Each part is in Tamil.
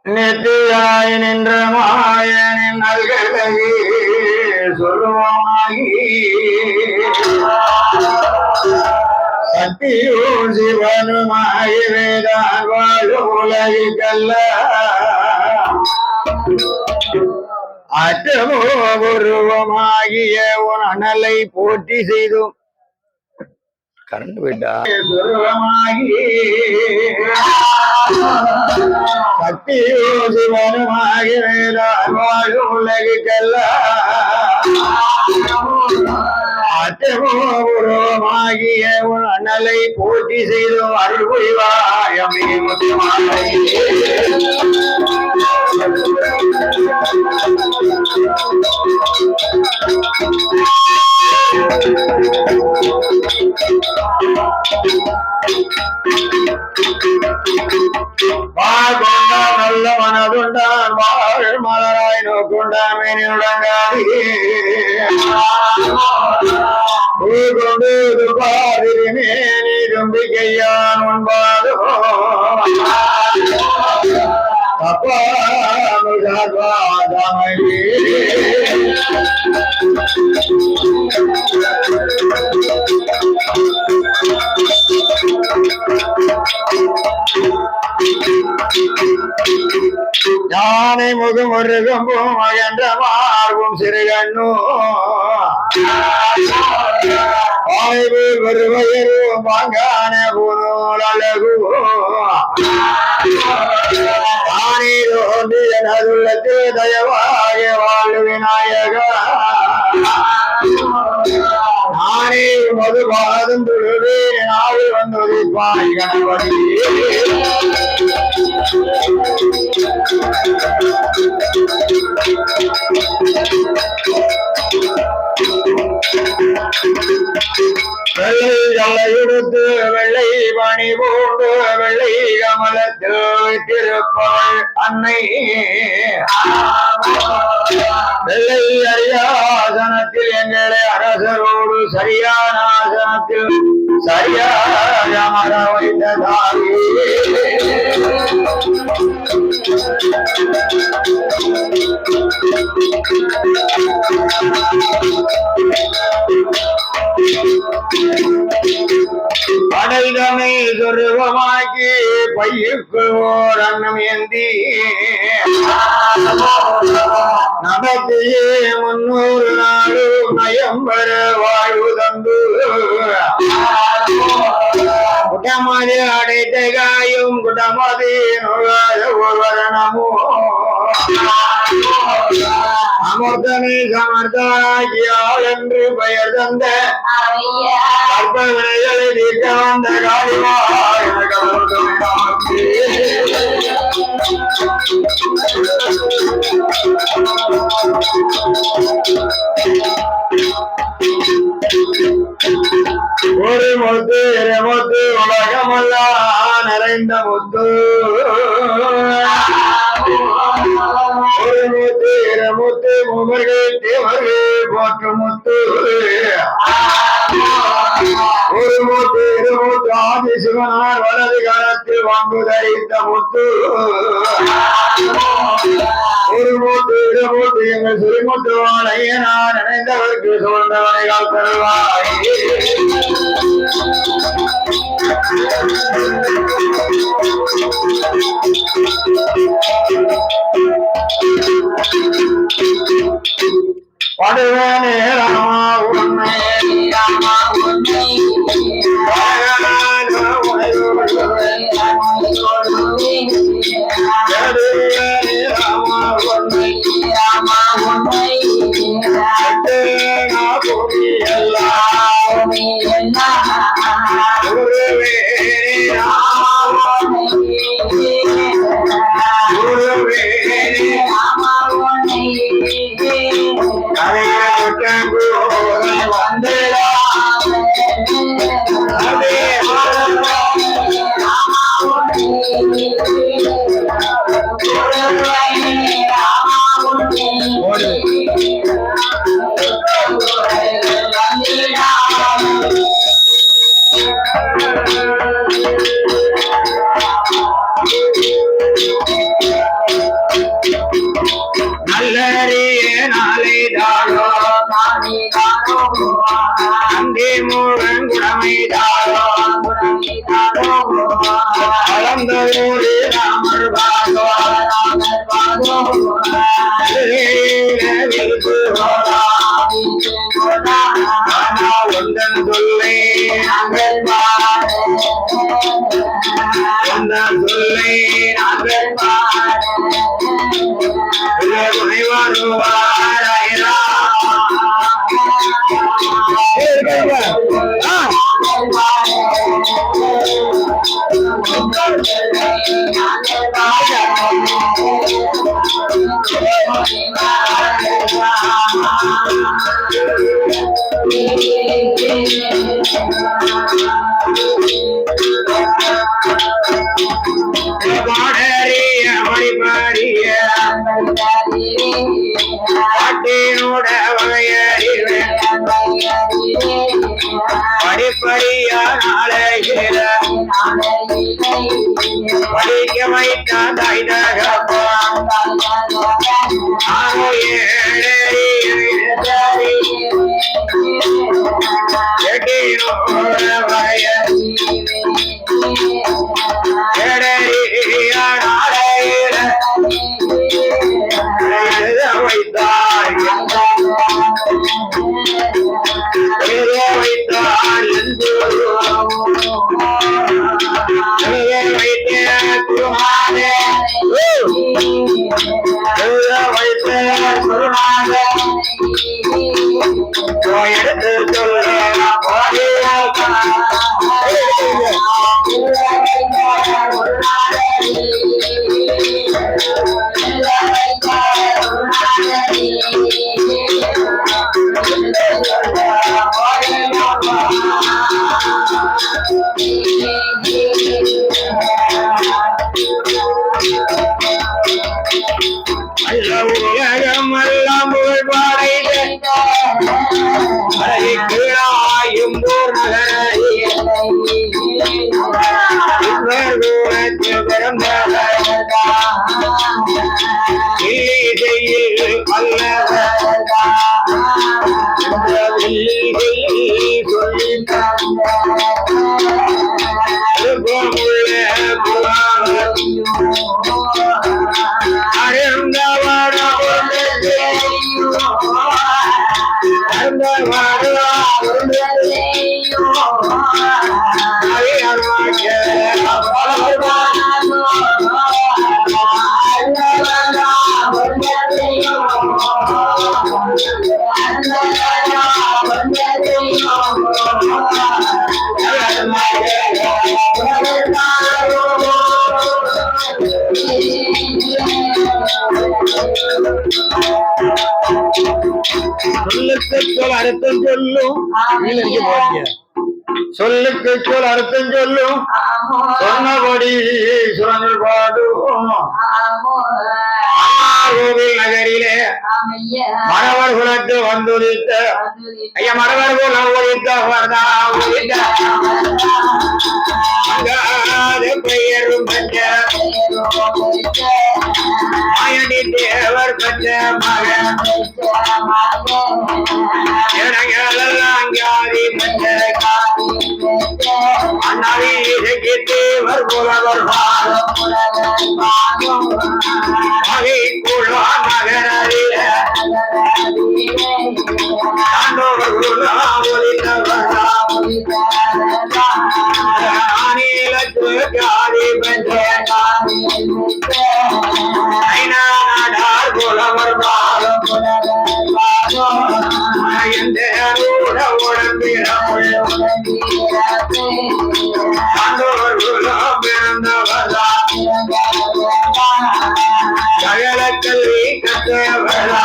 நெத்தியாய் நின்ற மாயனின் நல்கழகி சொல்லுவாகி சக்தியும் சிவனுமாகி வேதான் வாழும் உலகிற்கல்ல அற்றமோ உருவமாகிய உன் அனலை போற்றி செய்தும் கரண்ட் விட்டா துருவமாகி சக்தியோ சிவனுமாகி வேதான் வாழும் உலகிற்கெல்லாம் அற்றமோ உருவமாகிய உன் அனலை போற்றி செய்தும் அருள் புரிவாயமே முத்துமாலை கொண்டான் நல்ல மனதுண்டான் வாழ் மலராய் நோக்குண்டான் மேனியுடங்காதி கொண்டு பாதிரி மேனி தும்பிக்கையான் உண்பாதோ அப்பா ஞானை முகம் ஒரு கம்பும் மகன்ற மார்பும் சிறுகண்ணோ ஆய்வு வருவயரும் வாங்கான போனோல் அழகு தானே தோன்றி எனதுள்ளத்தில் தயவாக வாழ் விநாயகா நானே மதுபாதம் தொழுவே நாள் வந்தது பாய் கணவதி வெள்ளை ஜல்லையுடுத்து வெள்ளை பணி பூண்டு வெள்ளை கமலத்தில் வைத்திருப்பவள் அன்னை வெள்ளை அரியாசனத்தில் எங்களை அரசரோடு சரியான ஆசனத்தில் சரியாக அமர வைத்த தாயே அடைதனை சொருபமாக்கி பையுக்கு ஓர் அன்னம் ஏந்தி நடத்தியே 300 நாளும் நயம்பர வாழ்வு தந்து குட்டமது அடைத்த காயும் குட்டமது ஒருவரணமோ அமர்த்தனை சமர்த்தாக்கியாள் என்று பெயர் தந்த அற்பவினைகளை தீர்க்க வந்த காலிமா ஒரு முத்து இரமுத்து உலகமெல்லாம் நிறைந்த முத்து ஒரு முத்து இரமுத்து மூவர்கள் தேவர்கள் போற்று முத்து ஒரு முத்து இருமுத்து ஆதி சிவனார் வலது காலத்தில் வாங்கு தரித்த முத்து ஒரு மூத்து இருமுத்து எங்கள் சிறுமுத்து வாழையனார் நினைந்தவருக்கு சூழ்ந்தவனை கால் தருவாய் படுவனே ராமா உன்னை ராமா உன்னை அங்கே மூவன் குடமைதாரோ அளந்தோடு ராமர் பாதோ ஒன்றன் சொல்லை ஒன்றன் சொல்லை வருவாரா படிப்படியா நாளையில படிக்க வைத்தான் எடுத்து சொல்ல உலகம் எல்லாம் கீழாயும் பிறந்த சொல்லுக்கு சொல் அர்த்தம் சொல்லும் சொல்லுக்கு சொல் அர்த்தம் சொல்லும் சொன்னபடி சுரங்கள் பாடும் கோவில் நகரிலே மரவர் குலத்து வந்துரித்த ஐயா மரவர் குலம் உரித்த பெயரும் பஞ்ச மாயனி தேவர் பஞ்ச மகன் அங்காதி பஞ்ச அண்ணாவி தேவர் புலவர் மகை குழா நகரில புலவர் சகல கல்வி கற்றவரா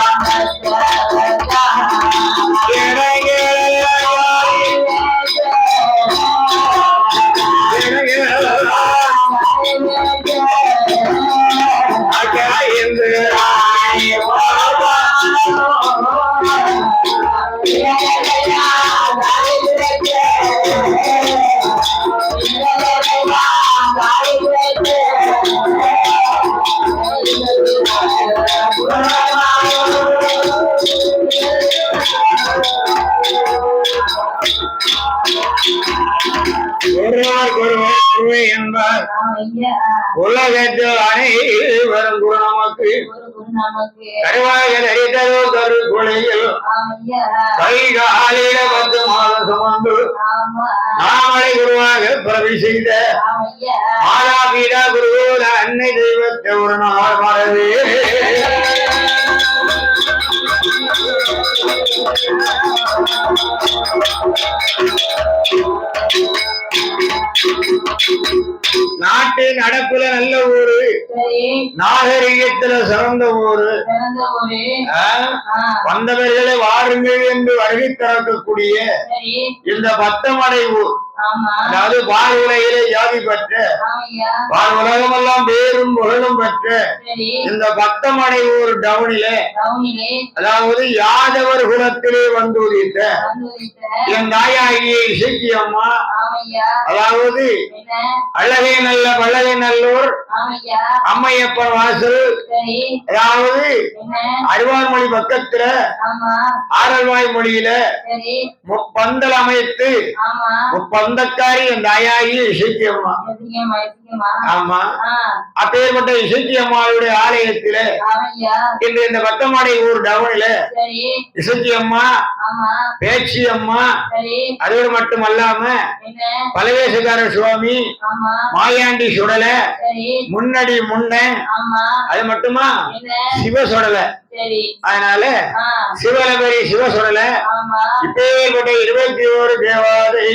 என்பார் உலகத்து அனைவரும் குரு நமக்கு கருவாக நடித்ததோ கரு கொலையில் கைகாலில 10 மாதம் சுமந்து நாமளை குருவாக பிரவி செய்த மாதா பீடா குருவோட அன்னை தெய்வத்தை ஒரு நாள் மறவே நாட்டு நடப்புல நல்ல ஊரு நாகரிகத்துல சிறந்த ஊரு வந்தவர்களை வாருங்கள் என்று வருகை திறக்கக்கூடிய இந்த பத்தமடை ஊர் அதாவது பால் உலகிலே ஜாதி பெற்ற பால் உலகம் எல்லாம் பேரும் புகழும் பெற்ற இந்த பத்தமடை ஊர் டவுனிலே அதாவது யாதவர் குலத்திலே வந்து உதித்த என் தாயாகிய இசைக்கு அம்மா அதாவது அழகை நல்ல பல்லகை நல்லூர் அம்மையப்பன் வாசல் அதாவது அருவார்மொழி பக்கத்துல ஆரல்வாய் மொழியில முப்பந்தல் அமைத்து முப்பந்தக்காரி என் தாயாகி இசைக்கு அம்மா ஆமா அப்பேற்பட்ட இசைக்கு அம்மாவுடைய ஆலயத்தில இன்று இந்த பத்தமாடை ஊர் டவுனில இசைக்கு அம்மா பேச்சி அம்மா அதோடு மட்டுமல்லாம பலவேசக்கார சுவாமி மாயாண்டி சுடல முன்னடி முன்ன அது மட்டுமா சிவ சுடல அதனால சிவலபரி சிவ சுடல இப்பேற்பட்ட 21 தேவாதை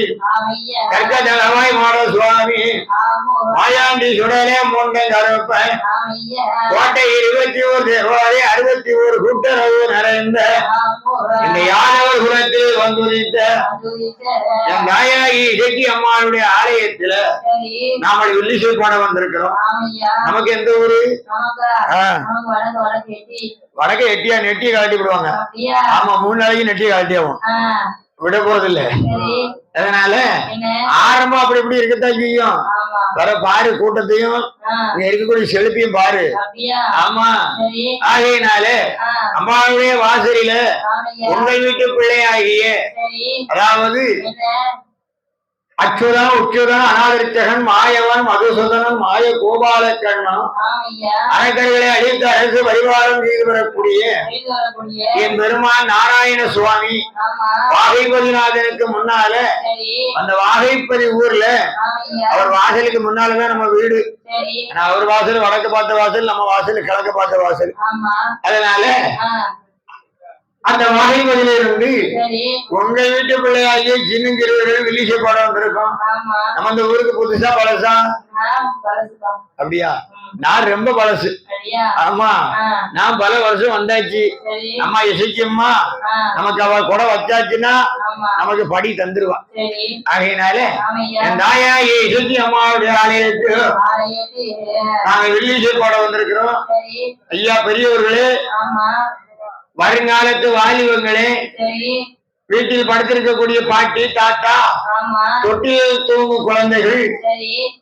கற்கதளவாய் மாட சுவாமி மாயாண்டி சுடலே முன்ன கருப்ப கோட்டை 21 தேவாதை 61 கூட்டுறவு நிறைந்த இந்த யாதவர் குலத்தில் வந்துதித்த என் தாயாகி இசைக்கு அம்மாவுடைய ஆலயத்துல நாம வில்லிசை பாட வந்திருக்கிறோம். நமக்கு எந்த ஊரு? வடக்க எட்டியா நெட்டியை கழட்டி விடுவாங்க. ஆமா 3 நாளைக்கு நெட்டியை கழட்டியாவும் விட போறது இல்ல. அதனால ஆரம்பம் அப்படி இப்படி இருக்கத்தான் செய்யும். வர பாரு கூட்டத்தையும் இருக்கக்கூடிய செலுப்பையும் பாரு. ஆமா ஆகையினால அம்மாவுடைய வாசலில உங்கள் வீட்டு பிள்ளையாகிய அதாவது அச்சுதன் உச்சுதன் அநாதிரிச்சகன் மாயவன் மதுசூதனன் மாய கோபாலக்கண்ணன் அனைக்கர்களை அழித்து அரசு பரிவாரம் செய்து வரக்கூடிய என் பெருமான் நாராயண சுவாமி வாகைபதிநாதனுக்கு முன்னால அந்த வாகைப்பதி ஊர்ல அவர் வாசலுக்கு முன்னாலதான் நம்ம வீடு. அவர் வாசல் வடக்கு பார்த்த வாசல், நம்ம வாசல் கிழக்கு பார்த்த வாசல். அதனால அந்த வகைகளிலிருந்து உங்க வீட்டு பிள்ளையாகிய சின்னஞ்சிறுவர்கள் வில்லிசை பாடம் வந்திருக்கோம். நம்ம இந்த ஊருக்கு புதுசா பழசா? அப்படியா? நான் ரொம்ப பழசு. ஆமா, நான் பல வருஷம் வந்தாச்சு. அம்மா இசைக்கும்மா நமக்கு அவ கூட வச்சாச்சுன்னா நமக்கு படி தந்துருவா. ஆகையினால என் தாயா இசைக்கு அம்மாவுடைய ஆலயத்து நாங்க வில்லிசை பாடம் வந்திருக்கிறோம். ஐயா பெரியவர்களே, வருங்காலத்து வாலிபங்களே, வீட்டில் படுத்திருக்கக்கூடிய பாட்டி தாத்தா, தொட்டில் தூங்கும் குழந்தைகள்,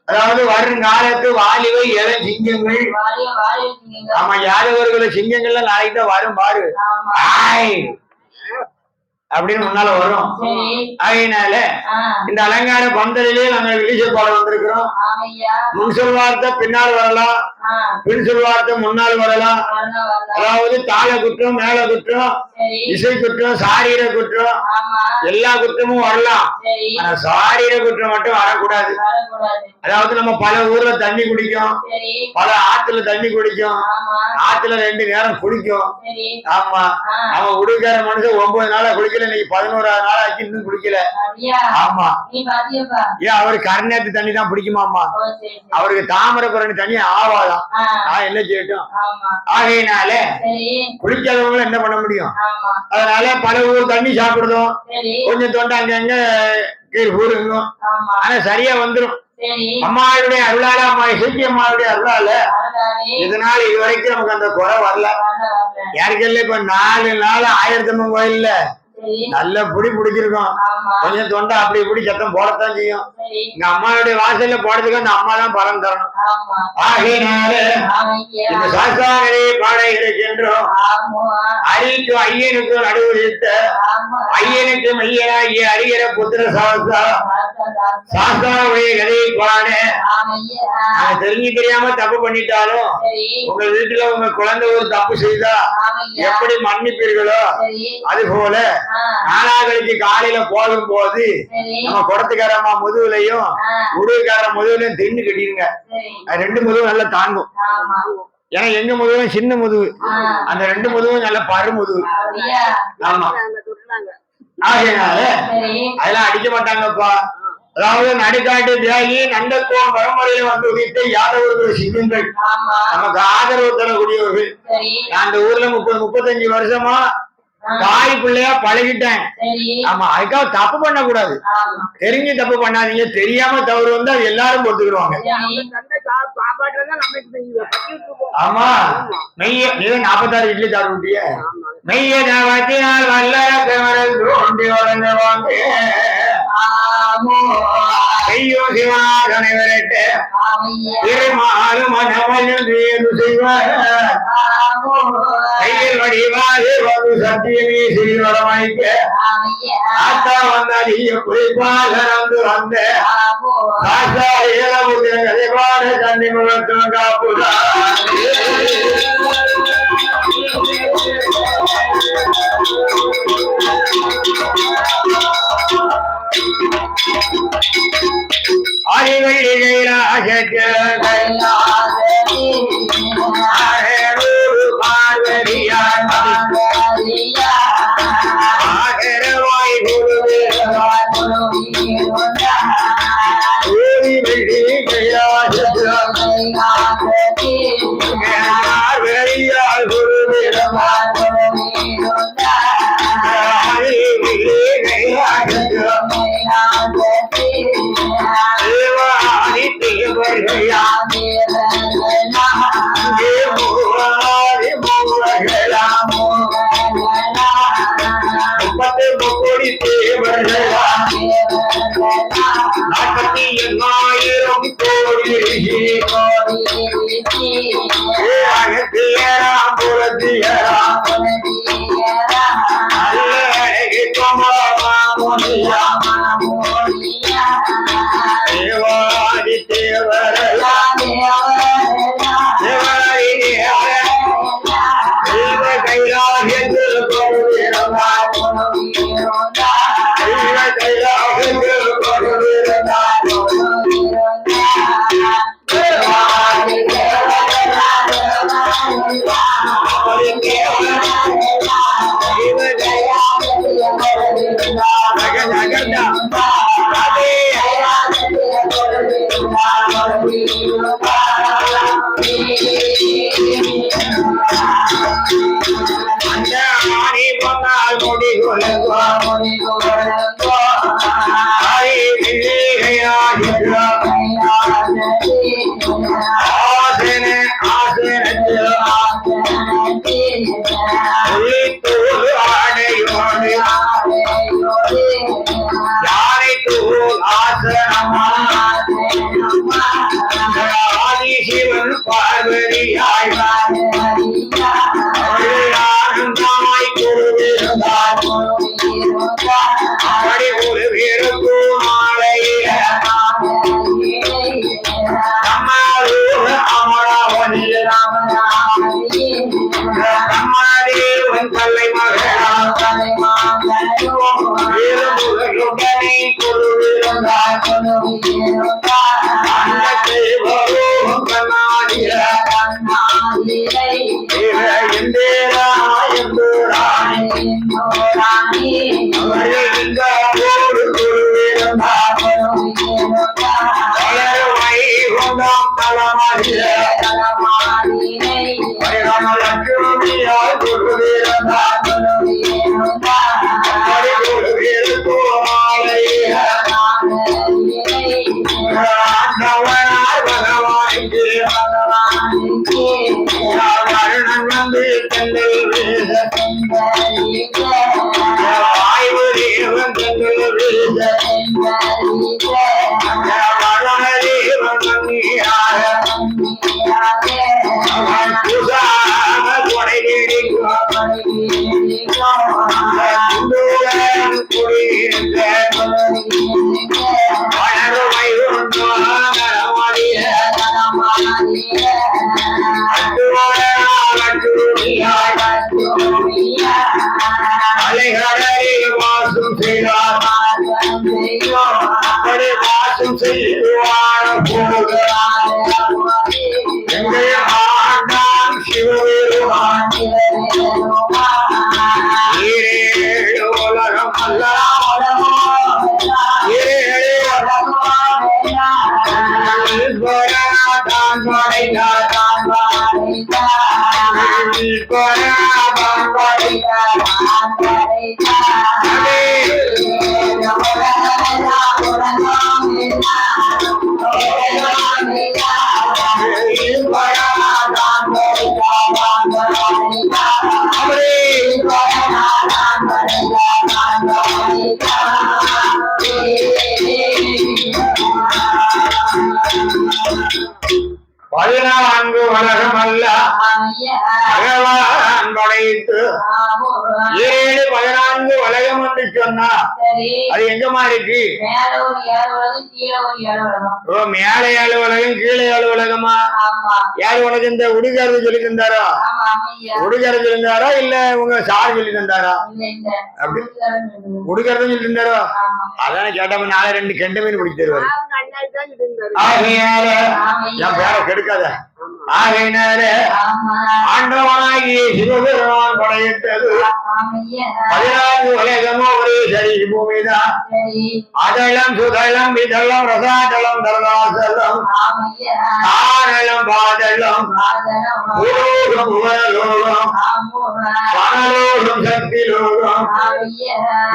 அதாவது வருங்காலத்து வாலிப இளம் சிங்கங்கள். ஆமா, யாதவர்கள சிங்கங்கள்ல நாளைக்கு தான் வரும் பாரு அப்படின்னு முன்னால வரும். அதனால இந்த அலங்கார பந்தலிலே நாங்கள் வில்லிசை பாட வந்திருக்கிறோம். முன் சொல் வார்த்தை பின்னால் வரலாம், பின் சொல் வார்த்தை முன்னால் வரலாம். அதாவது தாள குற்றம், மேல குற்றம், இசை குற்றம், சாரீர குற்றம், எல்லா குற்றமும் வரலாம். ஆனா சாரீர குற்றம் மட்டும் வரக்கூடாது. அதாவது நம்ம பல ஊர்ல தண்ணி குடிக்கும், பல ஆத்துல தண்ணி குடிக்கும், ஆத்துல 2 நேரம் குடிக்கும். ஆமா, நம்ம உடுக்கார மனுஷன் 9 நாளா குளிக்கல, இன்னைக்கு 11ஆவது நாள் ஆச்சு இன்னும் குடிக்கல. ஆமா, ஏன் அவரு கருணாத்து தண்ணி தான் பிடிக்குமாமா, அவருக்கு தாமிரபரணி தண்ணி ஆவாதான். நான் என்ன செய்யட்டும்? ஆகையினால குளிக்காதவங்க என்ன பண்ண முடியும்? அதனால பல ஊர் தண்ணி சாப்பிடுதோம், கொஞ்சம் தொண்டை அங்கங்க கீழ் ஊருங்கும். ஆனா சரியா வந்துடும் அம்மாவுடைய அருளால, அம்மா இசைக்கு அம்மாவுடைய அருளால. இதனால இதுவரைக்கும் நமக்கு அந்த குறை வரல. யாருக்கல்ல இப்ப 4 நாள் 1000 கோயில்ல நல்ல புடி பிடிச்சிருக்கோம். கொஞ்சம் தொண்டை அப்படி இப்படி சத்தம் போடத்தான் செய்யும். எங்க அம்மாவுடைய வாசல்ல போடுறதுக்கு அந்த அம்மா தான் பலம் தரணும். ஆகையினால இந்த சாஸ்தாங்கரை பாட இருக்கின்றோம். அரிக்கும் ஐயனுக்கும் நடுவுத்த ஐயனுக்கு மையனாகிய அரிகர புத்திர சாஸ்தா சாஸ்தாவுடைய கதையை பாட. தெரிஞ்சு தெரியாம தப்பு பண்ணிட்டாலும் உங்க வீட்டுல உங்க குழந்தை ஒரு தப்பு செய்தா எப்படி மன்னிப்பீர்களோ அது போல நாளாகளுக்கு காலையில போகும் போது நம்ம குடத்துக்காரம்மா முதுகுலையும் உடுக்கார முதுகுலையும் தின்னு கட்டிடுங்க. 2 முதுகும் நல்லா தாங்கும். ஏன்னா எங்க முதுகும் சின்ன முதுகு, அந்த 2 முதுகும் நல்ல பரு முதுகு. ஆமா, ஆகையினால அதெல்லாம் அடிக்க மாட்டாங்கப்பா. அதாவது நடுக்காட்டு தியாகி நந்தக்குவம் பரம்பரையில வந்து உதித்த யாதவர்கள் சிங்கங்கள் நமக்கு ஆதரவு தரக்கூடியவர்கள். நான் அந்த ஊர்ல 30-35 வருஷமா தாய் பிள்ளையா பழகிட்டேன். ஆமா, அதுக்காக தப்பு பண்ண கூடாது. தெரிஞ்சு தப்பு பண்ணாதீங்க, தெரியாம தவறு வந்து அது எல்லாரும் பொறுத்துக்கிடுவாங்க. ஆமா, மெய்ய நீ 46 இட்லி தாடு விட்டிய மெய்ய வத்தினால் வல்ல தோண்டி வழங்குவாங்க. ஐயோ சிவனாதனை விரட்டு திருமாறு மனவன் செய்வார் கையில் வடிவாது ஒரு சத்தியமே சிறிவரமைக்க ஆத்தா வந்தடிய குறிப்பாக நடந்து வந்த ஆத்தா ஏழமுதிர கதைபாட கண்டி முகத்துவம் காப்புதா. யானை தோல் ஆதிசிவன் பார்வதியாய் ஆனந்தாய் குருவிருந்தார் அப்படி ஒரு விருப்பு மாலையில நம்மளூர் அமராவதியில் நம்மாதேவன் கல்லை மகளுடனே குருவிருந்தார் அந்த தேவரும் கண்ணாடிய வருணன் வந்து வாய்வு தேவன் அலைகடலில் வாசம் செய்தார் அப்படி வாசம் செய்வார் எங்கள் ஆண்டான் சிவபெருமான் ஏழு உலகம் அல்ல ஏழு தான் படைத்தார் பதினான்கு உலகம் அல்ல பகவான் படைத்து 14 உலகம் என்று சொன்னா அது எங்கமா இருக்கு? மேல 7 உலகம் கீழே 7 உலகமா? யாரு உனக்கு இந்த உடுகாரது சொல்லி தந்தாரோ? உடுகார சொல்லி தந்தாரோ இல்ல உங்க சார் சொல்லி தந்தாரா? அப்படி உடுகாரதும் சொல்லி தந்தாரோ? அதான கேட்டவங்க 4 கெண்ட மீன் பிடிச்சி தருவாரு. ஆகையால என் பேரை கெடுக்காத. ஆகையினால ஆண்டவனாகிய சிவபெருமான் படையிட்டது 14 உலகமோ ஒரே சரி பூமிதான். அதளம் சுதளம் விதளம் ரசாதளம் தரதாசலம் ஆனலம் பாதளம் பூலோகம் உவரலோகம் பனலோகம் சக்திலோகம்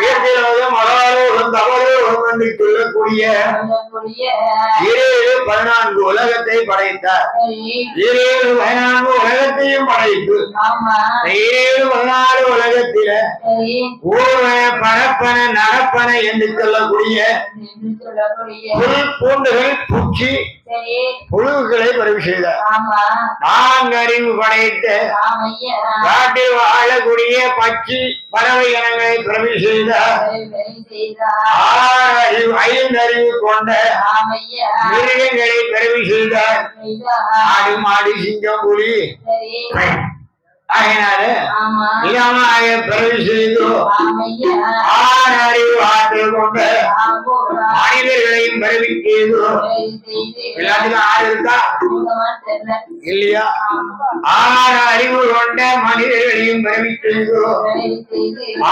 கீர்த்திலோகம் அலாலோகம் தவலோகம் என்று சொல்லக்கூடிய 14 உலகத்தை படைத்தார். 14 உலகத்தையும் படைத்து 14 உலகத்தில ஊர்வ பரப்பன நடப்பன என்று சொல்லக்கூடிய புல் பூண்டுகள் பூச்சி புழுக்களை பரவி செய்தார். 4 அறிவு படைத்த காட்டில் வாழக்கூடிய பட்சி பறவை இனங்களை பரவி செய்தார். 5 அறிவு கொண்ட மிருகங்களை பரவி செய்தார். ஆடு மாடு சிங்கம் புலி ஆகினால நிலமாக பரவி செய்து 6 அறிவு ஆற்றல் கொண்ட மனிதர்களையும் பரவி செய்து எல்லாத்துக்கும் 6 இருக்கா இல்லையா? 6 அறிவு கொண்ட மனிதர்களையும் பரவி செய்து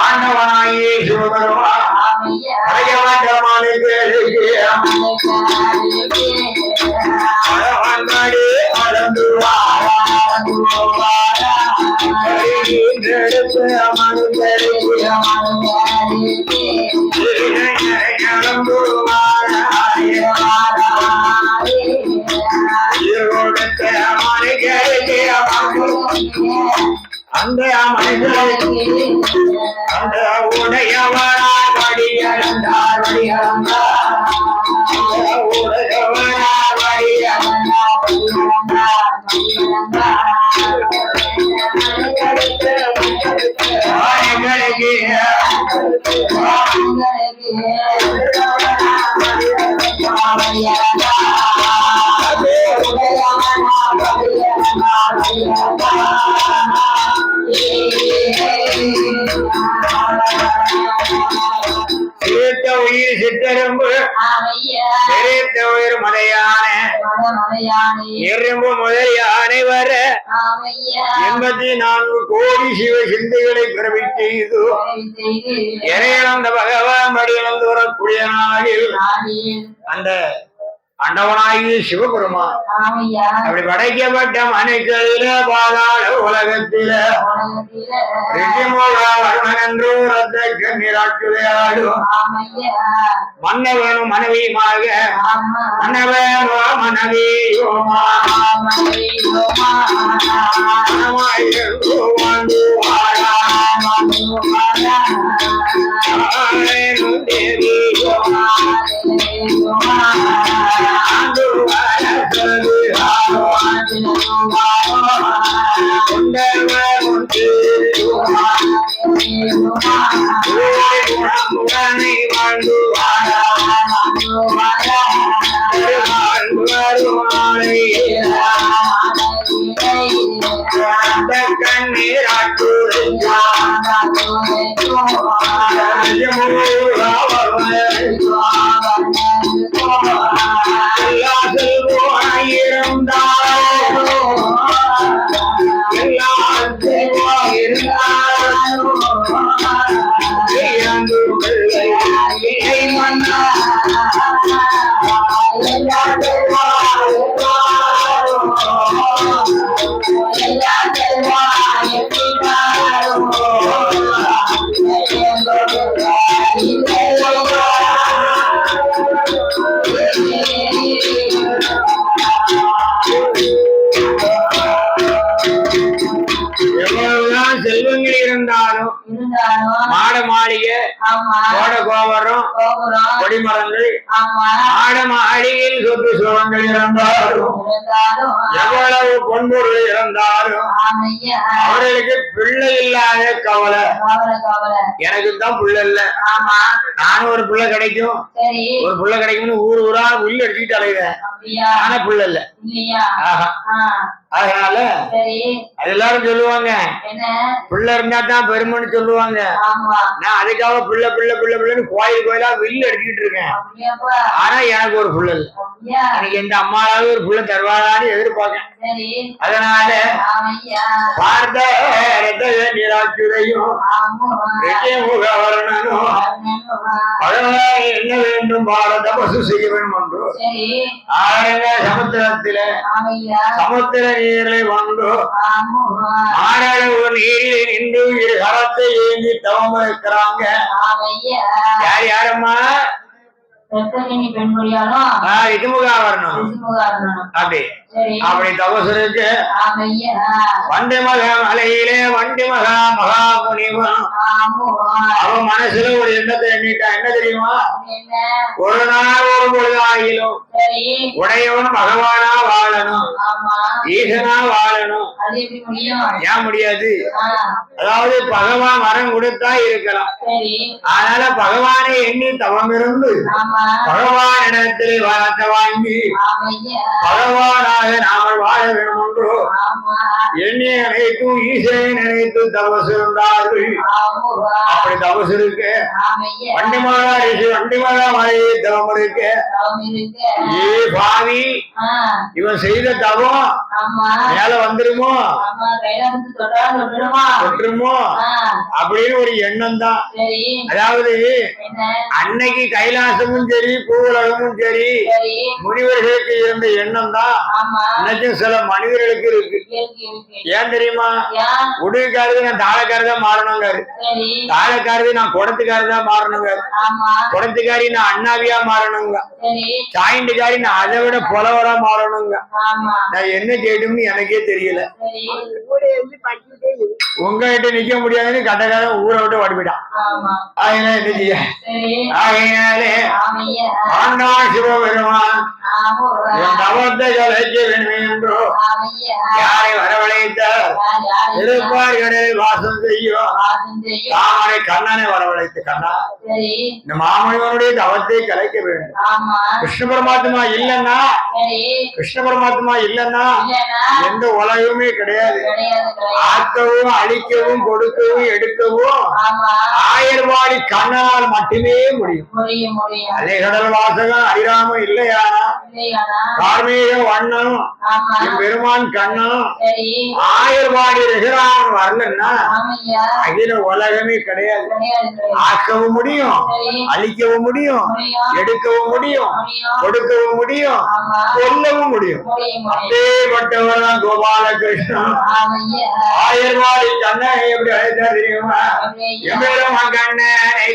ஆண்டவனாகிய சிவபெருமான் அமர்ந்து அந்த மனிதனுக்கு அந்த உடையவரால் வடியளந்தார் உடையவரால் சிறுத்த உயிர் சிற்றெரும்பு பெருத்த உயிர் மலையான எறும்பு முதல் யானை வர 84 கோடி சிவ சிந்தைகளை பிறவி செய்து இறையிழந்த பகவான் மடியிழந்து வரக்கூடிய நாளில் அந்த அண்டவனாகி சிவபெருமான் அப்படி படைக்கப்பட்ட மனுக்களில பாதாள உலகத்தில வருணன் என்று ரத்த கண்ணீராட்டுதையாடும் மன்னவனும் மனைவியுமாக மன்னவனோ மனைவியோமா செல்வங்கள் இருந்தாலும் மாட மாளிகை கோட கோபுரம் கொடிமரங்கள் மாட மாளிகையில் சொத்து சுகங்கள் இருந்தாலும் எவ்வளவு பொன்பொருள் இருந்தாலும் அவர்களுக்கு பிள்ளை இல்லாத கவலை. எனக்கு தான் பிள்ளை இல்ல, நானும் ஒரு பிள்ளை கிடைக்கும் ஒரு பிள்ளை கிடைக்கும்னு ஊர் ஊரா உள்ள எடுத்துக்கிட்டு அலைவேன், ஆனா பிள்ளை இல்ல. அதனால எல்லாரும் சொல்லுவாங்க பிள்ளை இருந்தா தான் பெருமைன்னு சொல்லுவாங்க. நான் அதுக்காக பிள்ளை பிள்ளை பிள்ளை பிள்ளைன்னு கோயில் கோயிலா வில்லு எடுத்துக்கிட்டு இருக்கேன், ஆனா எனக்கு ஒரு பிள்ளை இல்ல. எனக்கு எந்த அம்மாவாவது ஒரு பிள்ளை தருவாரான்னு எதிர்பார்க்கேன். அதனால பார்த்த நீராட்சியும் என்ன வேண்டும் பாரத பசு செய்ய வேண்டும் என்று சமுத்திரத்தில சமுத்திர நீரை வந்து ஆறளவு நீரில் நின்று இரு கரத்தை ஏந்தி தவம் இருக்கிறாங்க. யார் யாரம்மா? அப்படி தவசருக்கு வண்டி மகா மலையிலே வண்டி மகா மகா முனிவன் அவன் மனசுல ஒரு எண்ணத்தை எண்ணிட்டான். என்ன தெரியுமா? ஒரு நாள் ஒரு பொழுது ஆகிலும் உடையவன் பகவானா வாழணும், ஈசனா வாழணும். ஏன் முடியாது? அதாவது பகவான் வரம் கொடுத்தா இருக்கலாம், அதனால பகவானை எண்ணி தவம் இருந்து பகவான் இடத்திலே வாழத்தை வாங்கி பகவானாக நாமல் வாழ வேண்டும் என்று எண்ணி நினைத்தும் ஈசனை நினைத்து தபசு இருந்தார்கள். அப்படி தபசு இருக்கு. வண்டிமகா ரிஷி வண்டிமகா மலையை தவம் இருக்கு. ஏ பாவி, இவன் செய்த தவம் மேல வந்துருமோ தொற்றுமோ அப்படின்னு ஒரு எண்ணம் தான். அதாவது அன்னைக்கு கைலாசமும் சரி பூவுலகமும் சரி முனிவர்களுக்கு இருந்த எண்ணம் தான் இன்னைக்கும் சில மனிதர்களுக்கு இருக்கு. ஏன் தெரியுமா? உடுக்காரது நான் தாளக்காரதான் மாறணுங்காரு, தாழக்காரது நான் குடத்துக்காரி தான் மாறணுங்க, குடத்துக்காரி நான் அண்ணாவியா மாறணுங்க, சாயண்டுக்காரி நான் அதை விட புலவரா மாறணுங்க. நான் என்ன செய்யணும்னு எனக்கே தெரியல. உங்ககிட்ட நிக்க முடியாதுன்னு கட்டக்காரன் ஊரை விட்டு ஓடிவிட்டான். அதனால என்ன செய்ய, ஆகையினாலே ஆண்டான் சிவபெருமான் என் தவத்தை கலைக்க வேண்டும் என்றோ யாரை வரவழைத்தார், திருப்பார்கடலில் வாசம் செய்யும் தாமரை கண்ணனை வரவழைத்து, கண்ணா இந்த மாமனிவனுடைய தவத்தை கலைக்க வேண்டும். கிருஷ்ண பரமாத்மா இல்லைன்னா, கிருஷ்ண பரமாத்மா இல்லைன்னா எந்த உலகமே கிடையாது. ஆக்கவும் அழிக்கவும் கொடுக்கவும் எடுக்கவும் ஆயர்வாடி கண்ணனால் மட்டுமே முடியும். அதே கடல் வாசகம் அரிராமம் இல்லையானா கார்மீக வண்ணம் பெருமான் கண்ணம் ஆயர்வாடி ரகுராமன் வரலன்னா அகில உலகமே கிடையாது. ஆக்கவும் முடியும், அழிக்கவும் முடியும், எடுக்கவும் முடியும், கொடுக்கவும் முடியும், கொல்லவும் முடியும். அப்பேற்பட்டவர் தான் கோபாலகிருஷ்ணன். ஆயர்வாடி கண்ணை எப்படி அழைத்தா தெரியுமா? எம்பெருமான் கண்ணனை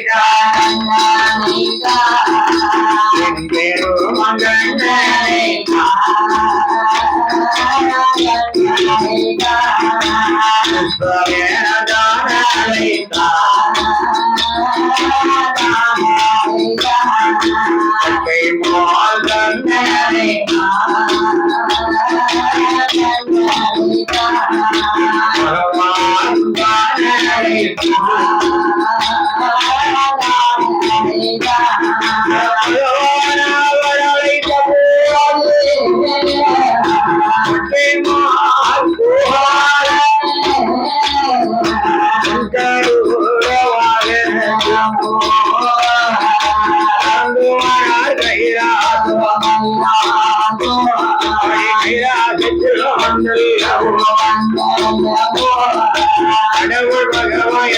கடவுள் பகவான்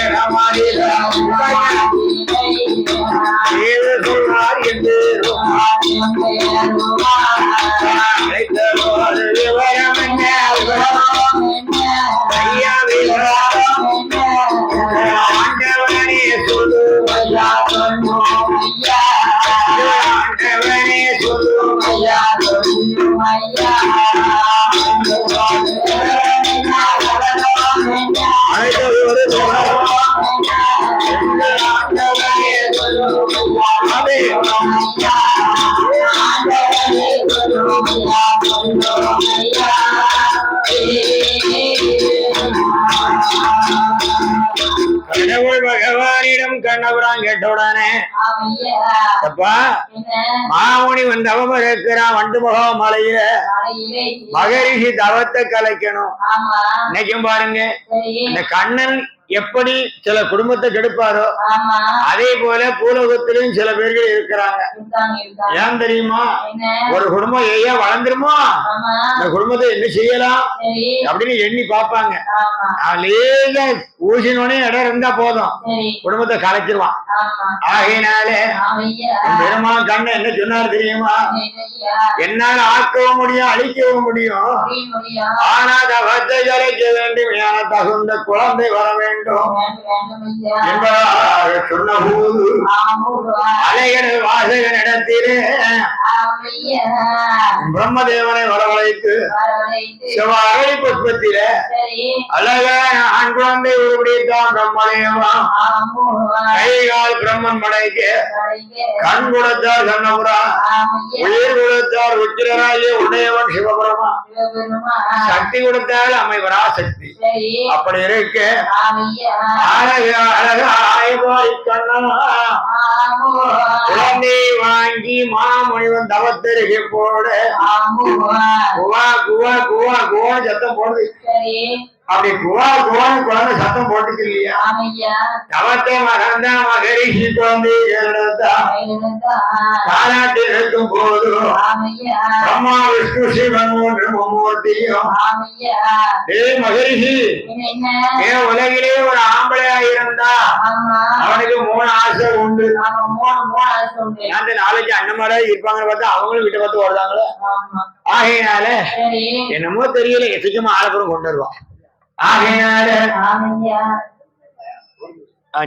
சொல்வார் என்று விவரம் என்ன ஆண்டவனே சொல்லும் ஆண்டவனே சொல்லும் கடவுள் பகவானிடம் கண்ணபுரான் கேட்டவுடனே, அப்பா மாமுனி வந்து தவம் இருக்கிறான் வண்டு முக மலையில மகரிஷி தவத்தை கலைக்கணும். இன்னைக்கும் பாருங்க, இந்த கண்ணன் எப்படி சில குடும்பத்தை கெடுப்பாரோ அதே போல பூலோகத்திலும் சில பேர்கள் இருக்கிறாங்க. ஏன் தெரியுமா? ஒரு குடும்பம் ஏயா வளர்ந்துருமோ இந்த குடும்பத்தை என்ன செய்யலாம் அப்படின்னு எண்ணி பார்ப்பாங்க. லேசா ஊசினோடனே இடம் இருந்தா போதும் குடும்பத்தை கலைச்சிருவான். ஆகையினாலே பெருமான் கண்ணன் என்ன சொன்னார் தெரியுமா? என்னால ஆக்கவும் முடியும், அழிக்கவும் முடியும், ஆனா தவத்தை கலைக்க வேண்டும், என தகுந்த குழந்தை வர வேண்டும் என்பதாக சொன்னபோது அலையனது வாசகனிடத்திலே பிரம்மதேவனை வரவழைத்து செவ்வாய் புஷ்பத்தில அழகான ஆண் குழந்தை உருவடித்தான் பிரம்மதேவா. கைகால் பிரம்மன் படைக்க கண் கொடுத்தார் கண்ணபுரா, உயிர் கொடுத்தார் உச்சிரராஜே உடையவன் சிவபெருமா, சக்தி கொடுத்தால் அமைவரா சக்தி. அப்படி இருக்க குழந்தை வாங்கி மாமுனிவன் தவத்திற்கு போட குவா குவா குவா குவான்னு சத்தம் போடுது. அப்படி குவா குவான்னு குழந்தை சத்தம் போட்டுச்சு இல்லையா? தவத்தை மகந்தா மகரிஷி குழந்தை பாராட்டி இருக்கும் போது பிரம்மா விஷ்ணு சிவன் மூன்று மும்மூர்த்தியும் மகரிஷி ஏன் உலகிலே ஒரு ஆம்பளையா இருந்தா அவனுக்கு 3 ஆசை உண்டு. அந்த நாளைக்கு அண்ணமாரா இருப்பாங்கன்னு பார்த்தா அவங்களும் வீட்டை பார்த்து ஓடுறாங்களே. ஆகையினால என்னமோ தெரியல, எத்திக்கமா ஆலப்புறம் கொண்டு வருவான். ஆகையினால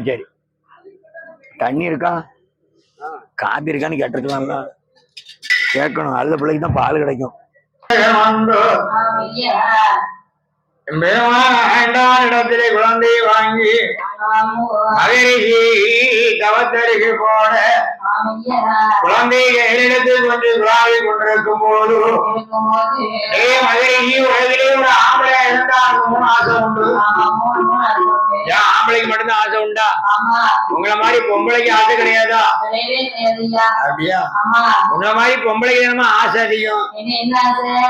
சரி. தண்ணி இருக்கா, காபி இருக்கான்னு கேட்டிருக்கலாம்ல. கேட்கணும், அழுத பிள்ளைக்கு தான் பால் கிடைக்கும். இடத்திலே குழந்தை வாங்கி தவத்தருகே போட குழந்தை கையிலிடத்தில் கொஞ்சம் குழாவை கொண்டிருக்கும் போது மதுரைக்கு உலகிலே ஒரு ஆம்பளை இருந்தாலும் ஆசை உண்டு. ஆம்பளைக்கு மட்டும்தான் ஆசை உண்டா? உங்களை மாதிரி பொம்பளைக்கு ஆசை கிடையாதா? அப்படியா? உங்களை மாதிரி பொம்பளைக்கு என்னமா ஆசை அதிகம்?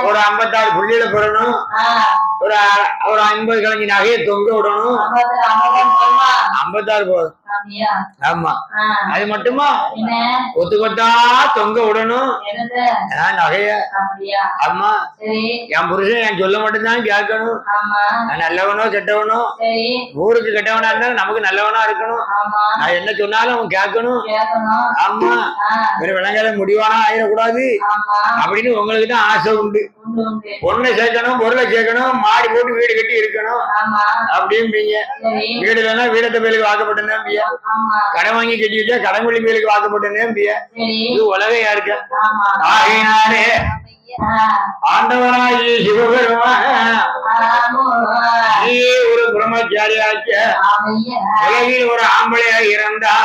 ஒரு 56 புள்ளியில பெறணும், ஒரு 50 கலைஞ நகையை தொங்க விடணும். 56 போதும். ஆமா, அது மட்டுமா? கொத்து கொத்தா தொங்க விடணும் நகைய. ஆமா, என் புருஷன் என் சொல்ல மட்டும்தான் கேட்கணும். நான் நல்லவனோ கெட்டவனோ, ஊருக்கு கெட்டவனா இருந்தாலும் நமக்கு நல்லவனா இருக்கணும். நான் என்ன சொன்னாலும் அவன் கேட்கணும். ஆமா, வேற விளங்காத முடிவானா ஆயிடக்கூடாது அப்படின்னு உங்களுக்கு தான் ஆசை உண்டு. பொண்ணை சேர்க்கணும், பொருளை சேர்க்கணும், மாடி போட்டு வீடு கட்டி இருக்கணும் அப்படிம்பீங்க. வீடு இல்லைன்னா வீடத்தை பேருக்கு வாக்கப்பட்டேன், கடை வாங்கி கட்டி வச்சா கடன்கொள்ளி பேருக்கு வாக்கப்பட்டேன். இது உலகையா இருக்க. ஆகையினாலே ஆண்டவனாகி சிவபெருமான் நீ ஒரு பிரம்மச்சாரியாச்ச உலகில் ஒரு ஆம்பளையாக இருந்தா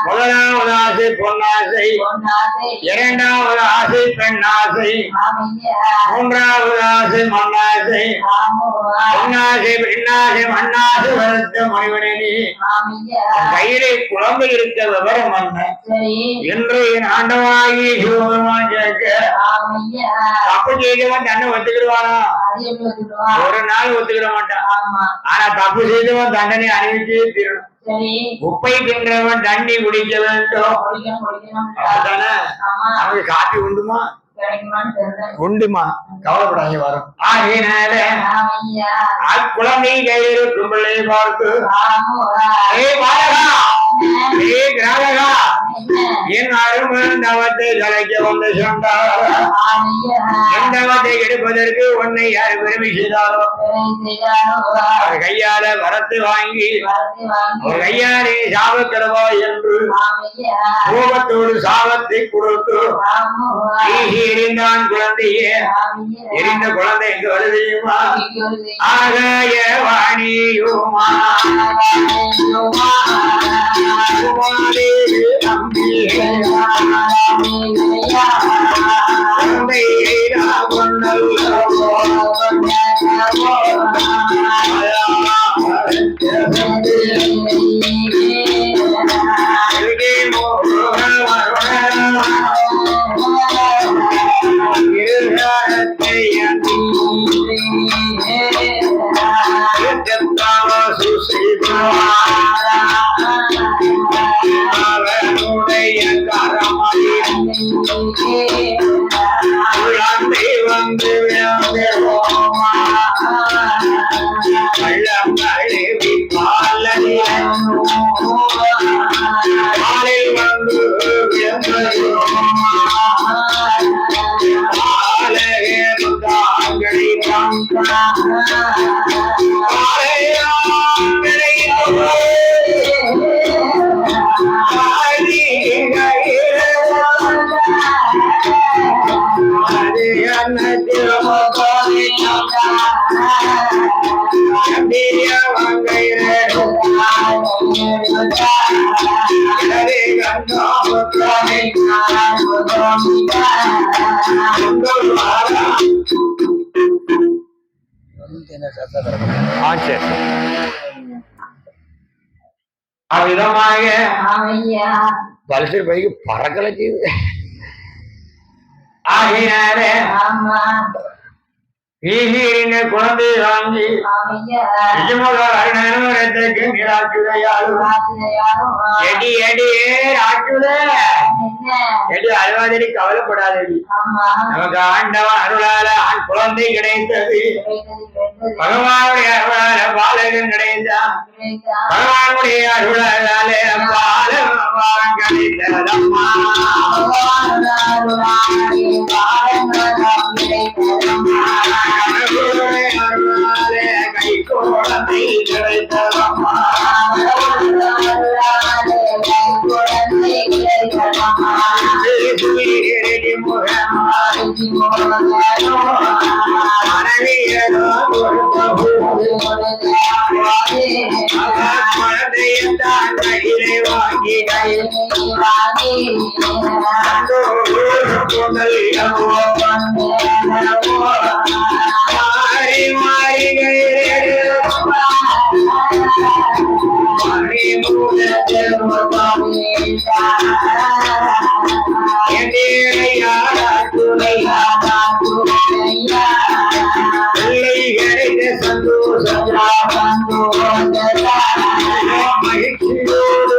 முதலாவது ஆசை பொன்னாசை, இரண்டாவது ஆசை பெண்ணாசை, மூன்றாவது ஆசை மண்ணாசை, பொன்னாசை பெண்ணாசை மண்ணாசை வருத்த மனிதனே நீ கையிலே குழம்பு இருக்க விவரம் என்ன என்று என் ஆண்டவனாகி சிவபெருமான் கேட்க தப்பு செய்தவன் தன்னை ஒத்துக்கிடுவானா? ஒரு நாள் ஒத்துக்கிட மாட்டான். ஆனா தப்பு செய்தவன் தண்டனை அணிவிச்சே தீரணும். உப்பை தின்றவன் தண்ணி குடிக்க வேண்டும். நமக்கு காப்பி உண்டுமா? உண்டுமா? கவலைப்படாங்க வரும். ஆகையினால குழந்தை கையில் இருக்கும் பிள்ளையை பார்த்து என் அருமன் தவத்தை கலைக்க வந்து சொன்னார். என் தவத்தை எடுப்பதற்கு உன்னை யார் பெருமை செய்தாரோ அவர் கையால வரத்து வாங்கி ஒரு கையாலே சாபக்கிடவா என்று கோபத்தோடு சாபத்தை கொடுத்து எரிந்தான் குழந்தையே. எரிந்த குழந்தை எங்க வருதையுமா? ஆகாய வாணியுமா விதமாக பல்சர் பைக்கு பறக்கலை செய்யுது. ஆகையினால குழந்தை வாங்கி அழுவாதடி கவலைப்படாதடி. நமக்கு ஆண்டவன் அருளால ஆண் குழந்தை கிடைத்தது. பகவானுடைய அருளால பாலகன் கிடைத்தான். பகவானுடைய அருளால பாலகன் கிடைத்ததம்மா. கை கோடத்தை கிடைத்ததம்மா. மனைவியரோ குழந்தையத்தான் கையிலே வாங்கி மாறி மாறி சந்தோஷம் மகிழ்ச்சியோடு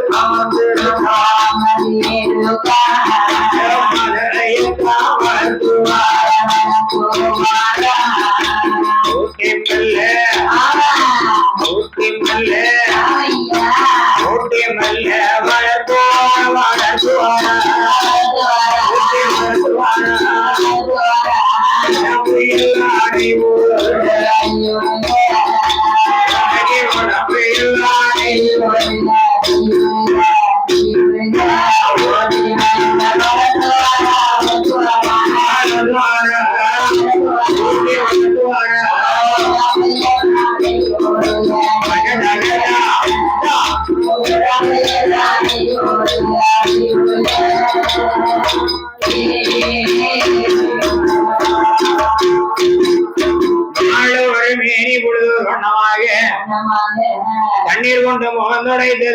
தண்ணீர் கொண்டு முகந்துடைத்து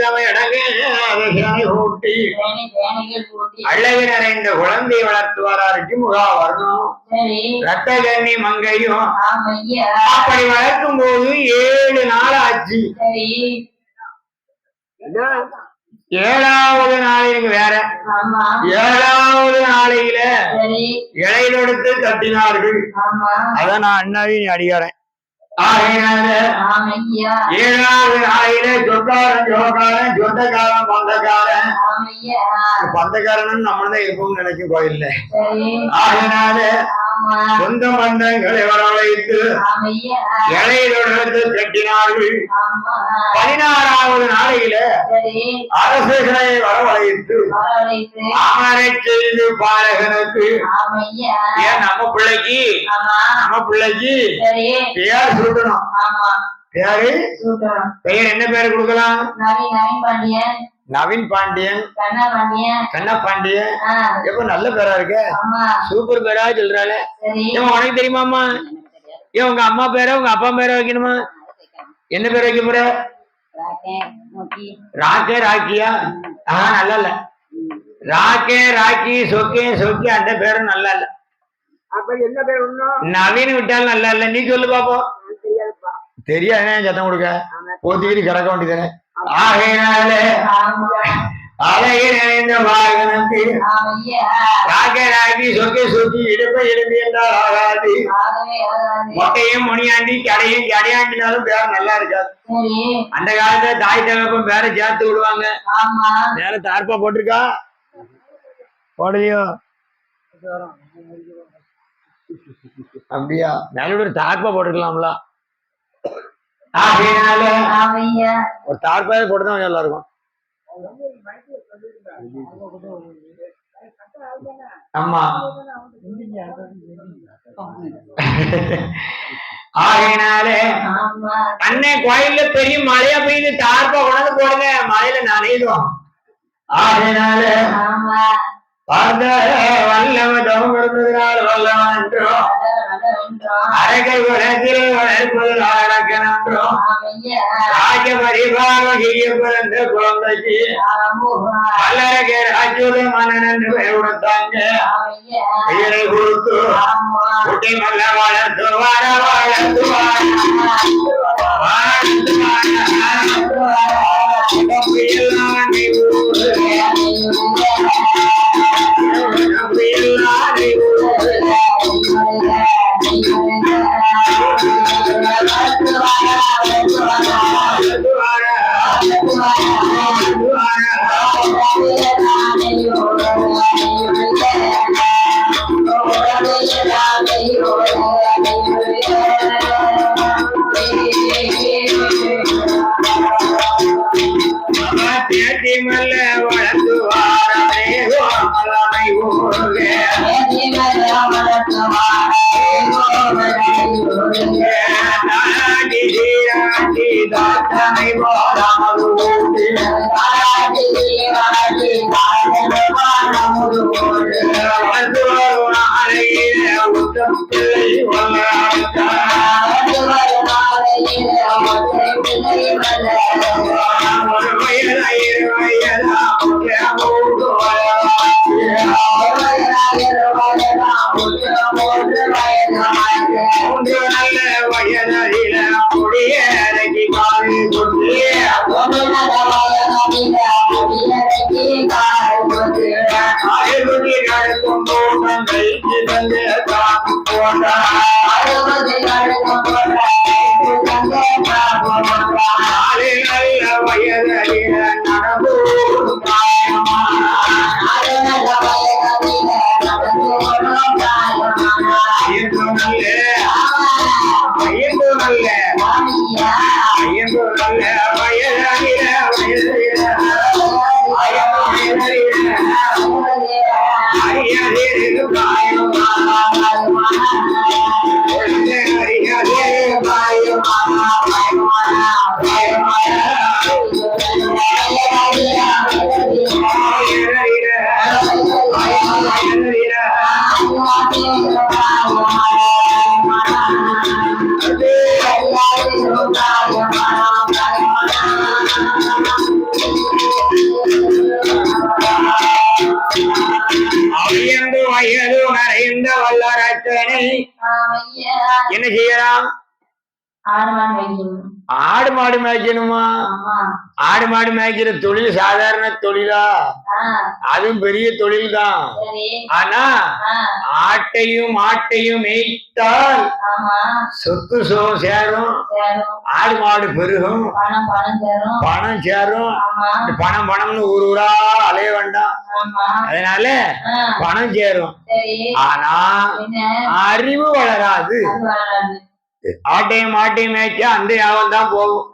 ஊட்டி அழகு நிறைந்த குழந்தை வளர்த்துவாராருக்கு முகா வரணும் ரத்த கண்ணி மங்கையும் அப்படி வளர்க்கும் போது 7 நாள் ஆச்சு. 7வது நாளைக்கு வேற 7வது நாளையில இலையெடுத்து கட்டினார்கள். அதான் நான் அண்ணாவின் அடிகாரன். 7வது நாளையில சொந்தக்காரன் ஜோகாரன் சொந்தக்காரன் பந்தக்காரன் பந்தக்காரன் நம்மளதான் இருப்போம் நினைக்கும் கோயில்ல. ஆகினால சொந்த பந்தங்களை வரவழைத்து இலையெடுத்து கட்டினார்கள். 16வது நாளையில அரசுகளை வரவழைத்து அமரை செய்து பாலகனுக்கு ஏன் நம்ம பிள்ளைக்கு பேர் சுட்டணும். பேரு பெயர் என்ன பேரு கொடுக்கலாம்? நவீன் பாண்டியன் கண்ணா பாண்டியன். எப்ப நல்ல பேரா இருக்க, சூப்பர் பேரா சொல்றாள். உனக்கு தெரியுமாமா? ஏன் உங்க அம்மா பேர உங்க அப்பா பேர வைக்கணுமா? என்ன பேர் வைக்க போற? ராக்கே ராக்கியா? நல்லா இல்ல. ராக்கே ராக்கி சொக்கே சொக்கி அந்த பேரும் நல்லா இல்ல. என்ன பேர்? நவீன் விட்டாலும் நல்லா இல்ல. நீ சொல்லு பாப்போம். தெரியாது சத்தம் கொடுக்க போத்திக்கிட்டு கிடக்க வேண்டியதானே. ஆகையினால அழகி நிறைந்த வாகனத்து ராக்கே ராக்கி சொக்கே சொக்கி இடுப்பை இடுப்பு என்றால் ஆகாது. மொட்டையும் முனியாண்டி கடையும் கடையாண்டினாலும் பேர் நல்லா இருக்காது. அந்த காலத்துல தாய் தகப்பன் பேரை சேர்த்து விடுவாங்க. வேற தார்ப்பா போட்டிருக்கா போடலையோ? அப்படியா? மேல ஒரு தார்ப்பா போட்டுக்கலாம்ல. ஒரு தார்ப்பாவே போட்டுதான் நல்லா இருக்கும். ஆமா. ஆகையினாலே அன்னை கோயில்ல பெரிய மழையா பெய்யுது. தார்ப்பா கொண்டாந்து போடுங்க, மழையில நனையுதும். ஆகையினால வல்லவதம் இருந்ததினால் வல்லவன் என்றும் அரகை குலத்தில் வளர்ப்பதில் அழகனன்றோம் ராஜ பரிபாகம் செய்ய பிறந்த குழந்தைக்கு வல்லரகை ராஜ்யோத மன்னன் என்று பெயர் கொடுத்தாங்க. பெயரை கொடுத்து குட்டி நல்ல வளர்த்து வர வளர்த்து வளர்த்து என்ன செய்யலாம்? ஆடு மாடு மேய்க்கணுமா? ஆடு மாடு மேய்க்கிற தொழில் சாதாரண தொழிலா? அதுவும் பெரிய தொழில் தான். ஆனா ஆட்டையும் மாட்டையும் மேய்த்தால் சொத்து சேரும், ஆடு மாடு பெருகும், பணம் சேரும். பணம் பணம்னு ஊரா அலைய வேண்டாம், அதனால பணம் சேரும். ஆனா அறிவு வளராது. ஆட்டையும் மாட்டையும் மேய்ச்சா அந்த யாவம் தான் போகும்.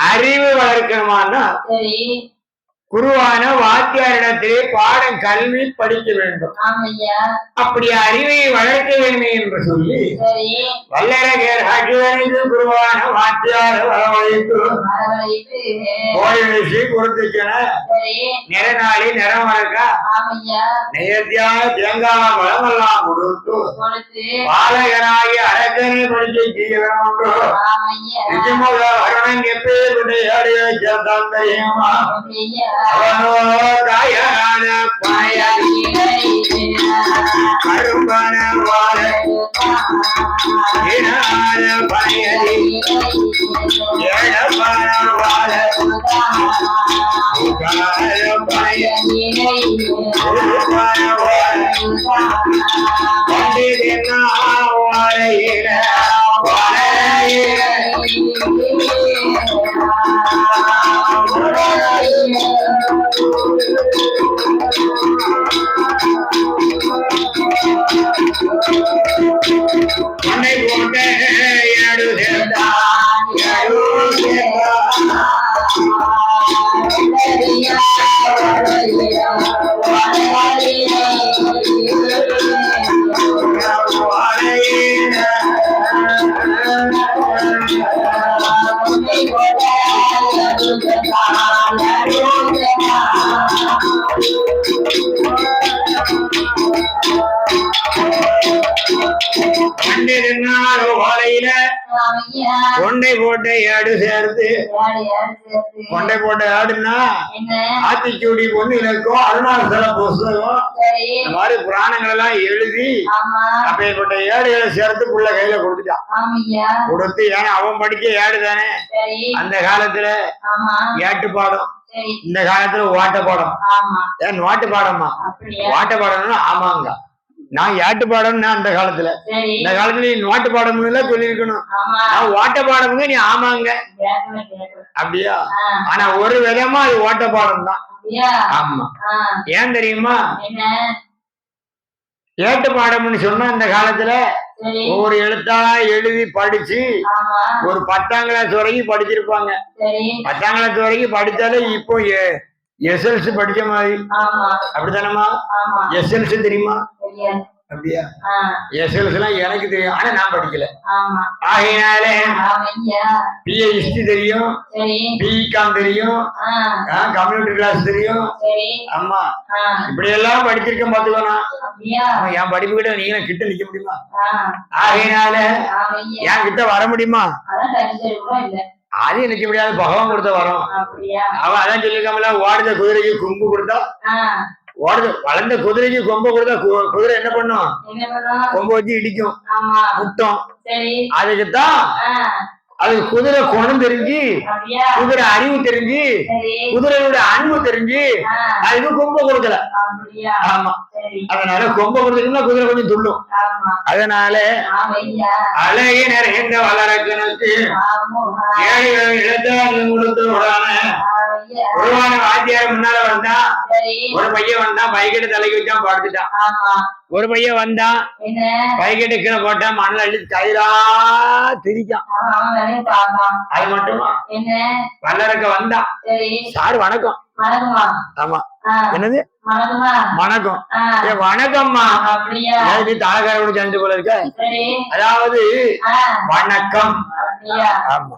அறிவு வளர்க்கணுமானா குருவான வாத்தியாரிடத்திலே பாடம் கல்வி படிக்க வேண்டும். அப்படி அறிவை வளர்க்க வேண்டும் என்று சொல்லி வல்லரகர் குருவான வாத்தியார வரவழைத்து கோயிலிச்சு கொடுத்துச்சுன நிறநாளி நிறம் வளர்க்க நேர்த்தியான தேங்காய் பழமெல்லாம் கொடுத்து பாலகனாகி அரசனை படிக்க செய்ய வேண்டும் என்று நிஜமுக வருணன் எப்பேற்பட்ட ஏழையை சேர்ந்தான் தெரியுமா? கரும்பன வாழ பயதி ஏழப்பன வாழ மண்ணை போட்ட ஏடு சேர்ந்தா கொண்டை போட்ட ஏடு சேர்த்து கொண்டை போட்ட ஏடுன்னா ஆத்திச்சூடி பொண்ணு இருக்கும், அருணாசல புஸ்தகம், இந்த மாதிரி புராணங்கள் எல்லாம் எழுதி அப்பேற்பட்ட ஏடுகளை சேர்த்து புள்ள கையில கொடுத்துட்டான். கொடுத்து ஏன்னா அவன் படிக்க ஏடு தானே. அந்த காலத்துல ஏட்டு பாடம், இந்த காலத்துல ஓட்ட பாடம். ஏன் ஓட்டு பாடமா? ஓட்ட பாடம்னா ஆமாங்க, நான் ஏட்டு பாடம்னா அந்த காலத்துல, இந்த காலத்துல நீ நோட்டு பாடம்னு எல்லாம் சொல்லிருக்கணும். நான் ஓட்ட பாடம்ங்க, நீ ஆமாங்க அப்படியா? ஆனா ஒரு விதமா அது ஓட்ட பாடம் தான். ஆமா, ஏன் தெரியுமா? ஏட்டு பாடம்னு சொன்னா இந்த காலத்துல ஒவ்வொரு எழுத்தா எழுதி படிச்சு ஒரு 10ஆம் கிளாஸ் வரைக்கும் படிச்சிருப்பாங்க. 10ஆம் கிளாஸ் வரைக்கும் படிச்சாலே இப்போ எஸ்எல்சி படிச்ச மாதிரி அப்படித்தானமா? எஸ்எல்சி தெரியுமா? அப்படியா? எஸ்எல்ஸ் எல்லாம் எனக்கு தெரியும், ஆனா நான் படிக்கல. ஆகையினால பிஏ ஹிஸ்டரி தெரியும், பிகாம் தெரியும், கம்ப்யூட்டர் கிளாஸ் தெரியும். ஆமா, இப்படி எல்லாம் படிச்சிருக்கேன் பாத்துக்கோனா. என் படிப்பு கிட்ட நீங்க கிட்ட நிக்க முடியுமா? ஆகையினால என் கிட்ட வர முடியுமா? அது நிக்க முடியாது, பகவான் கொடுத்த வரும். அவன் அதான் சொல்லிருக்காமல, ஓடுத குதிரைக்கு கொம்பு கொடுத்தா, ஓடுது வளர்ந்த குதிரைக்கு கொம்பு கொடுத்தா குதிரை என்ன பண்ணும்? கொம்பு வச்சு இடிக்கும், முட்டும். அதுக்குத்தான் அது குதிரை குணம் தெரிஞ்சு, குதிரை அறிவு தெரிஞ்சு, குதிரையோட அன்பு தெரிஞ்சு அதுக்கு கொம்ப கொடுக்கல. ஆமா, அதனால கொம்ப கொடுத்தீங்கன்னா குதிரை கொஞ்சம் துள்ளும். அதனால அழகிய நிறைந்த வளரக்கனுக்கு கொடுத்து உருவான வாத்தியார் முன்னால வந்தா, ஒரு பையன் வந்தான், பைக்கெட்டு தலைக்கு வச்சான், படுத்துட்டான். ஒரு பையன் வந்தான், பைக்கெட்டு கீழே போட்டான், மண்ணில் அள்ளி கயிறா திரிக்கான். அது மட்டுமா, வல்லரக்க வந்தான், சார் வணக்கம். ஆமா, என்னது வணக்கம்? வணக்கம்மா. நீ தாளக்காரோட சேர்ந்து போல இருக்க. அதாவது வணக்கம். ஆமா,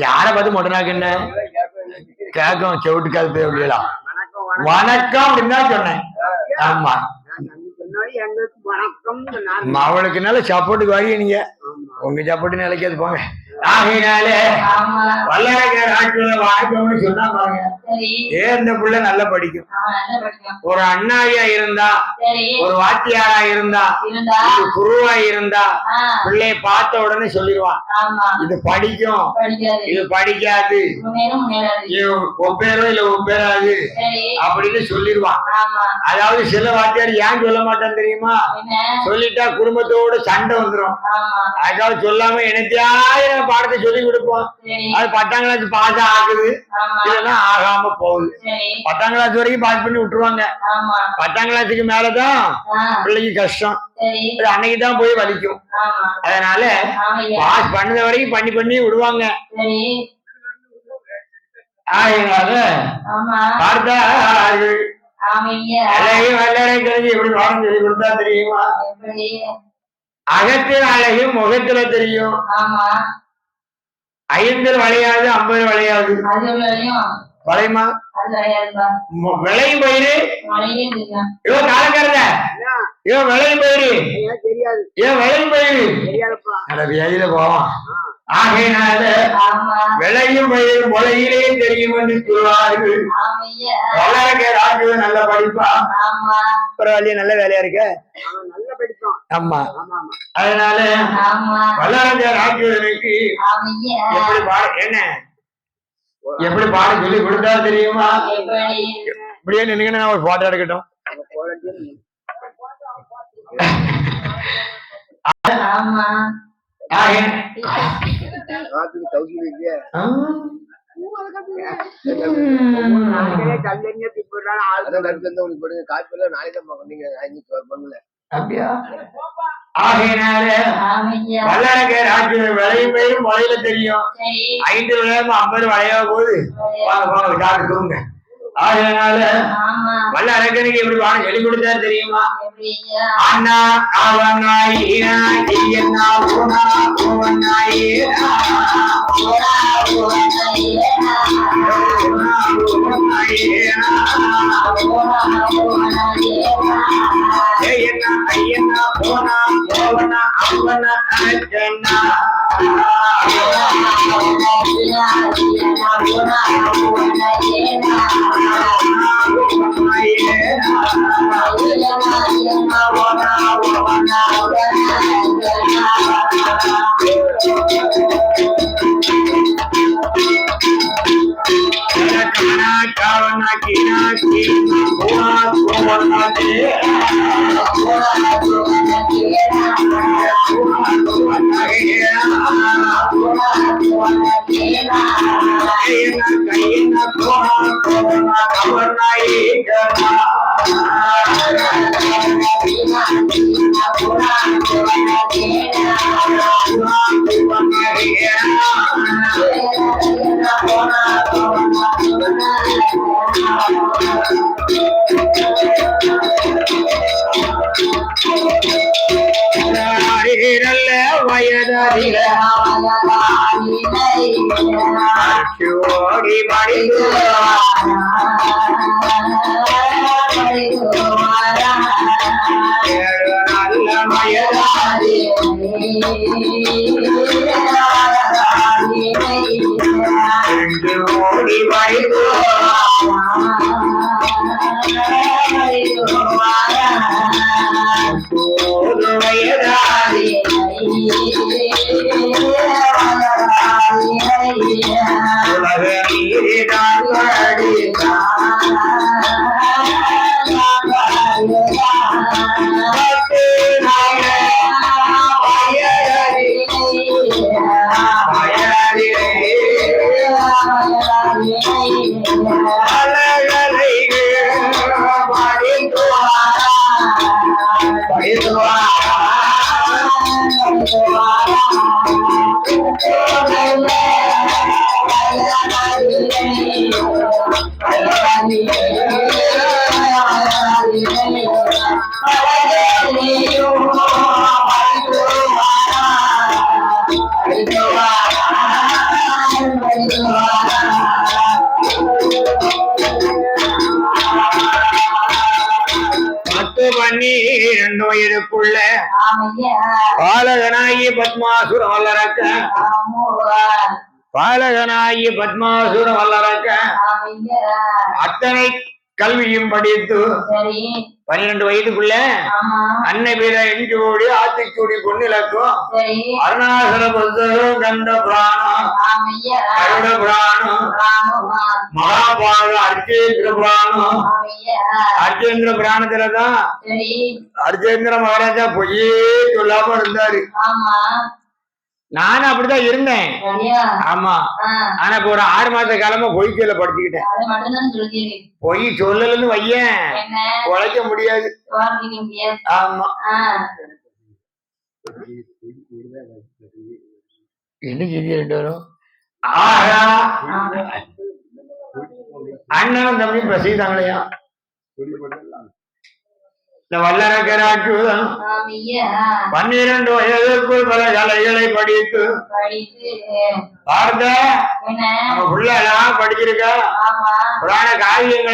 யார பார்த்து மொட்டனாக்கு என்ன கேக்கும், செவிட்டுக்காது போய் அப்படியலாம் வணக்கம் அப்படின்னு தான் சொன்னேன். ஆமா, அவளுக்கு நல்ல சப்போர்ட்டுக்கு வாங்கி நீங்க உங்க சப்போர்ட்டு நிலைக்காது போங்க. ஆகையினால வல்லரக்கர் ஆட்சியில வணக்கம்னு சொன்னா பாருங்க, இந்த பிள்ளை நல்லா படிக்கும். ஒரு அண்ணாவியா இருந்தா, ஒரு வாத்தியாரா இருந்தா, குருவா இருந்தா பிள்ளைய பார்த்த உடனே சொல்லிடுவான், இது படிக்கும், இது படிக்காது, ஒப்பேரும் இல்ல ஒப்பேராது அப்படின்னு சொல்லிடுவான். அதாவது சில வாத்தியார் ஏன் சொல்ல மாட்டான்னு தெரியுமா? சொல்லிட்டா குடும்பத்தோட சண்டை வந்துடும். அதாவது சொல்லாம என்னத்தையாயிரம் பாடத்தை சொல்லி கொடுப்போம், அது 10ஆம் கிளாஸ் பாஸ் ஆகுது, இல்லைன்னா ஆகாம போகுது. 10ஆம் கிளாஸ் வரைக்கும் பாஸ் பண்ணி விட்டுருவாங்க. 10ஆம் கிளாஸுக்கு மேலதான் பிள்ளைக்கு கஷ்டம், அன்னைக்குதான் போய் வலிக்கும். அதனால பாஸ் பண்ணத வரைக்கும் பண்ணி பண்ணி விடுவாங்க. அதனால பார்த்தார்கள் வல்லரக்கனுக்கு எப்படி பாடம் சொல்லி கொடுத்தா தெரியுமா? அகத்தின் அழகு முகத்துல தெரியும். ஐந்தில் வளையாது, 50 வளையாது. வளையுமா? விளையும் பயிரு இவன் காலக்கறத, இவன் விளையும் பயிரு ஏன் விளையும் பயிரு வியாதியில போவான். ஆகையினால விளையும் பயிர் முளையிலே தெரியும் என்று சொல்வார்கள். வல்லரக்கர் ஆட்சியில நல்ல படிப்பா, பரவாயில்லையா, நல்ல வேலையா இருக்க. ஆமா, அதனால வல்லரக்கர் ஆட்சியனுக்கு எப்படி பாட என்ன எப்படி பாட சொல்லி கொடுத்தா தெரியுமா? இப்படியே நினைக்கணும், நான் ஒரு போட்டோ எடுக்கட்டும். அப்படியா? ஆகையினால வல்லரக்கர் ஆட்சியில் விளையும் பயிரும் முளையில தெரியும். 5 விளையாம 50 வளையா போது தூங்க. ஆகையினால வல்லரக்கனுக்கு எப்படி வாங்க சொல்லி கொடுத்தாரு தெரியுமா? அண்ணா அவனாய் ஐயனா போனா போவனா அவனா அஜனா வயதில ஓடி படித்து நல்ல வயதாதி ஓடி படித்து வயதாதி உலக நீரிதான் பண்ணி 2 வயதுக்குள்ள பாலகனாகி பத்மாசுரம் வல்லரக்க பாலகனாகி பத்மாசுரம் வல்லரக்க அத்தனை கல்வியும் படித்து 12 வயதுக்குள்ள அன்னை பேர எஞ்சோடி ஆத்திச்சூடி பொன்னிலக்கும் அருணாசல புத்தகம் கந்த புராணம் கருட புராணம் மகாபாரத அர்ச்சேந்திர புராணம் அர்ச்சேந்திர புராணத்துலதான் அர்ச்சேந்திர மகாராஜா பொய்யே சொல்லாம இருந்தாரு. நானும் அப்படிதான் இருந்தேன். ஆமா, ஆனா இப்ப ஒரு 6 மாச காலமா பொய்க்கல படிச்சுக்கிட்டேன். பொய் சொல்லலன்னு வையன் உழைக்க முடியாது. ஆமா, என்ன செஞ்சு 2 வரும் அண்ணனும் தம்பியும் பிரசித்தாங்களையா இந்த வல்லரக்கராட்சியுடன் 12 வயதுக்குள் பல கலைகளை படித்து பார்த்த நம்ம புள்ள எல்லாம் படிச்சிருக்க புராண காவியங்கள்